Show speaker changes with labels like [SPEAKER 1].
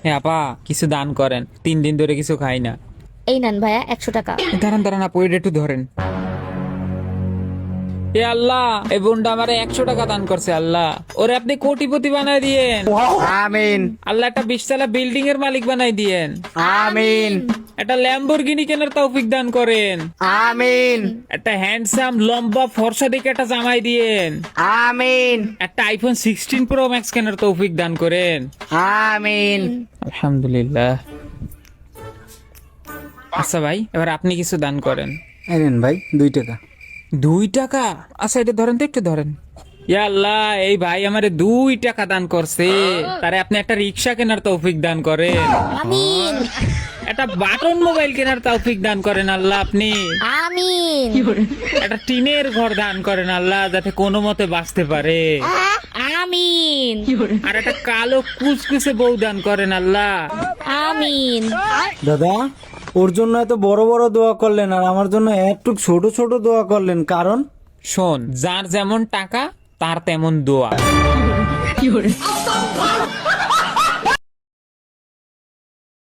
[SPEAKER 1] হ্যাঁ আপা, কিছু দান করেন, 3 দিন ধরে কিছু খাই না।
[SPEAKER 2] এই নেন ভাইয়া 100 টাকা।
[SPEAKER 1] দাঁড়ান দাঁড়ান আপু, এটা একটু ধরেন। এ আল্লাহ, এই বোনটা আমার 100 টাকা দান করছে। আল্লাহ ওরে আপনি কোটিপতি বানাই দিয়েন।
[SPEAKER 3] আমিন
[SPEAKER 1] আল্লাহ একটা 20 তলা বিল্ডিং এর মালিক বানাই দিয়েন।
[SPEAKER 3] আমিন
[SPEAKER 1] একটা ল্যাম্বরগিনি কেনার তৌফিক দান করেন।
[SPEAKER 3] আমিন
[SPEAKER 1] একটা হ্যান্ডসাম লম্বা ফর্সা দিকে একটা জামাই দিয়েন।
[SPEAKER 3] আমিন
[SPEAKER 1] একটা আইফোন 16 প্রো ম্যাক্স কেনার তৌফিক দান করেন।
[SPEAKER 3] আমিন।
[SPEAKER 1] আলহামদুলিল্লাহ। আচ্ছা ভাই, এবার আপনি কিছু দান করেন।
[SPEAKER 3] এই নেন ভাই 2 টাকা।
[SPEAKER 1] 2 টাকা? আচ্ছা এটা ধরেন তো, একটু ধরেন। ইয়া আল্লাহ, এই ভাই আমারে 2 টাকা দান করছে, তারে আপনি একটা রিক্সা কেনার তৌফিক দান করেন।
[SPEAKER 2] আমিন
[SPEAKER 1] একটা বাটন মোবাইল কেনার তৌফিক দান করেন আল্লাহ আপনি।
[SPEAKER 2] আমিন
[SPEAKER 1] একটা টিনের ঘর দান করেন আল্লাহ, যাতে কোনো মতে বাঁচতে পারে।
[SPEAKER 2] আমিন
[SPEAKER 1] আর একটা কালো কুচকুচে বউ দান করেন আল্লাহ।
[SPEAKER 2] আমিন।
[SPEAKER 3] দাদা, ওর জন্য এত বড় বড় দোয়া করলেন আর আমার জন্য একটু ছোট ছোট দোয়া করলেন, কারণ
[SPEAKER 1] শোন, যার যেমন টাকা তার তেমন দোয়া।